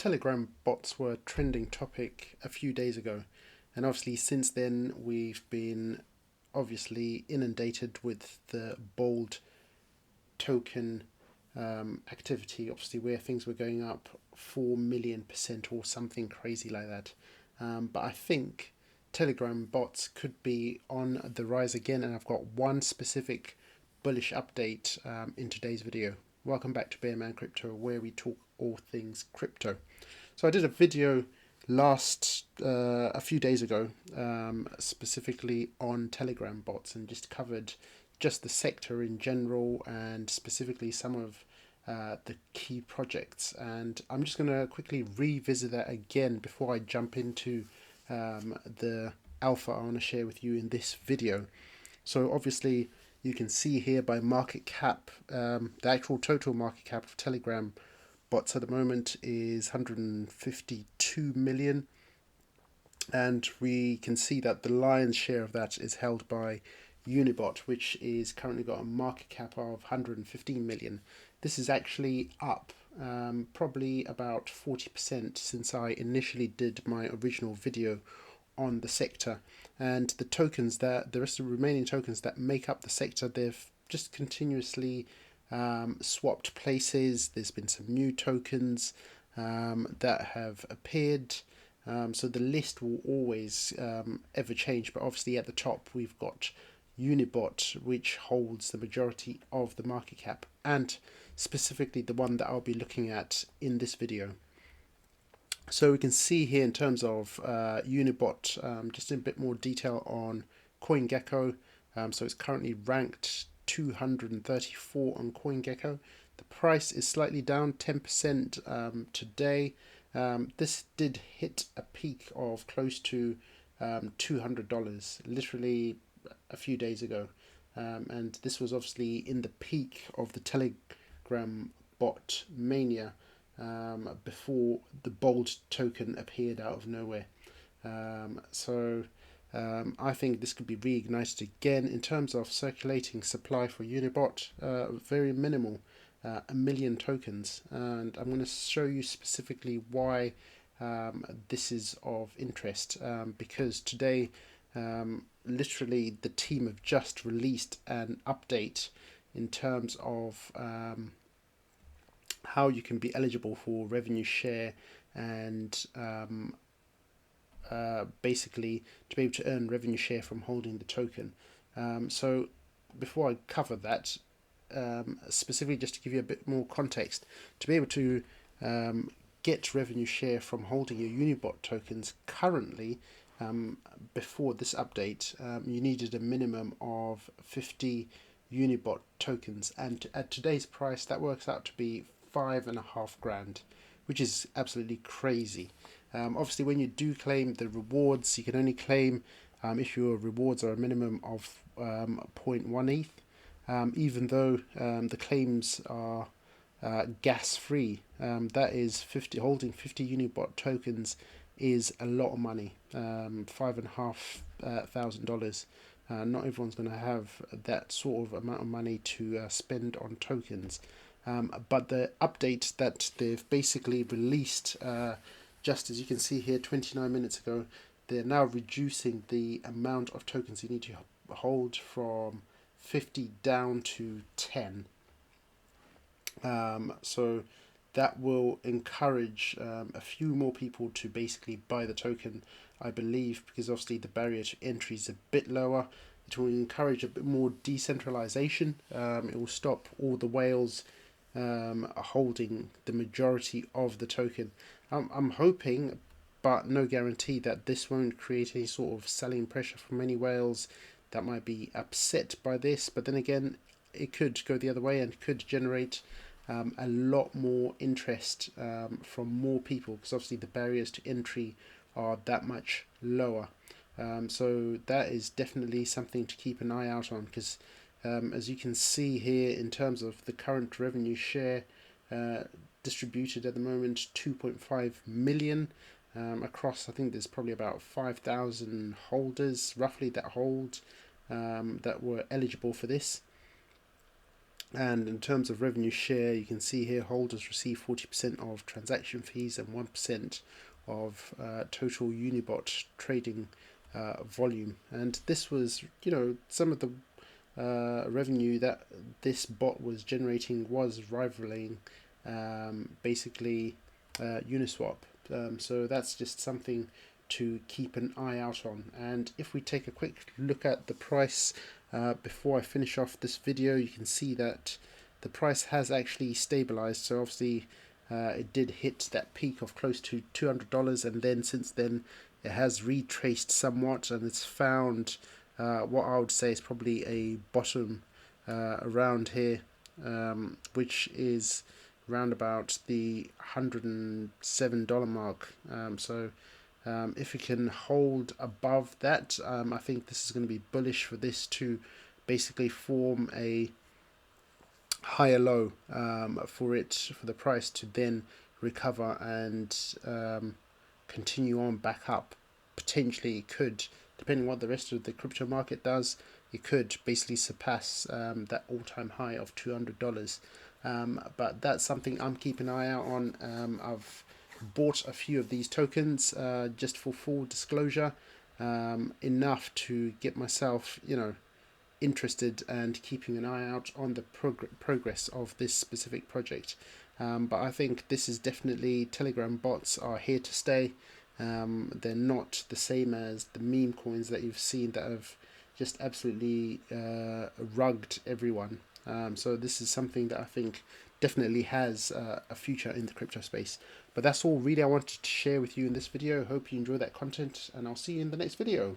Telegram bots were a trending topic a few days ago, and obviously since then we've been obviously inundated with the bold token activity, obviously where things were going up 4 million% or something crazy like that. But I think Telegram bots could be on the rise again, and I've got one specific bullish update in today's video. Welcome back to Bearman Crypto, where we talk all things crypto. So I did a video a few days ago, specifically on Telegram bots, and just covered just the sector in general and specifically some of the key projects. And I'm just going to quickly revisit that again before I jump into the alpha I want to share with you in this video. So obviously you can see here by market cap, the actual total market cap of Telegram bots at the moment is 152 million, and we can see that the lion's share of that is held by UNIBOT, which is currently got a market cap of 115 million. This is actually up probably about 40% since I initially did my original video on the sector. And the tokens that the rest of the remaining tokens that make up the sector, they've just continuously swapped places. There's been some new tokens that have appeared, so the list will always ever change, but obviously at the top we've got UNIBOT, which holds the majority of the market cap, and specifically the one that I'll be looking at in this video. So we can see here in terms of UNIBOT, just in a bit more detail on CoinGecko. So it's currently ranked 234 on CoinGecko. The price is slightly down 10% today. This did hit a peak of close to $200 literally a few days ago, and this was obviously in the peak of the Telegram bot mania, before the bold token appeared out of nowhere. I think this could be reignited again. In terms of circulating supply for UNIBOT, very minimal, 1 million tokens, and I'm going to show you specifically why this is of interest, because today literally the team have just released an update in terms of how you can be eligible for revenue share and basically to be able to earn revenue share from holding the token. So before I cover that, specifically just to give you a bit more context, to be able to get revenue share from holding your UNIBOT tokens currently, before this update, you needed a minimum of 50 UNIBOT tokens, and at today's price that works out to be 5.5 grand, which is absolutely crazy. Obviously when you do claim the rewards, you can only claim if your rewards are a minimum of 0.1 ETH, even though the claims are gas free. That is holding 50 UNIBOT tokens is a lot of money, $5,500. Not everyone's going to have that sort of amount of money to spend on tokens. But the update that they've basically released, just as you can see here 29 minutes ago, they're now reducing the amount of tokens you need to hold from 50 down to 10. So that will encourage a few more people to basically buy the token, I believe, because obviously the barrier to entry is a bit lower. It will encourage a bit more decentralization. It will stop all the whales holding the majority of the token. I'm hoping, but no guarantee, that this won't create any sort of selling pressure from any whales that might be upset by this. But then again, it could go the other way and could generate a lot more interest from more people, because obviously the barriers to entry are that much lower. So that is definitely something to keep an eye out on, because as you can see here in terms of the current revenue share distributed at the moment, 2.5 million across, I think there's probably about 5,000 holders roughly that hold that were eligible for this. And in terms of revenue share, you can see here holders receive 40% of transaction fees and 1% of total UNIBOT trading volume. And this was, some of the revenue that this bot was generating was rivaling basically Uniswap. So that's just something to keep an eye out on. And if we take a quick look at the price before I finish off this video, you can see that the price has actually stabilized. So obviously it did hit that peak of close to $200, and then since then it has retraced somewhat, and it's found what I would say is probably a bottom around here, which is around about the $107 mark. If we can hold above that, I think this is going to be bullish for this to basically form a higher low for the price to then recover and continue on back up. Potentially it could, depending on what the rest of the crypto market does, it could basically surpass that all-time high of $200. But that's something I'm keeping an eye out on. I've bought a few of these tokens just for full disclosure, enough to get myself, interested and keeping an eye out on the progress of this specific project. But I think this is definitely, Telegram bots are here to stay. They're not the same as the meme coins that you've seen that have just absolutely rugged everyone. So this is something that I think definitely has a future in the crypto space. But that's all really I wanted to share with you in this video. Hope you enjoy that content, and I'll see you in the next video.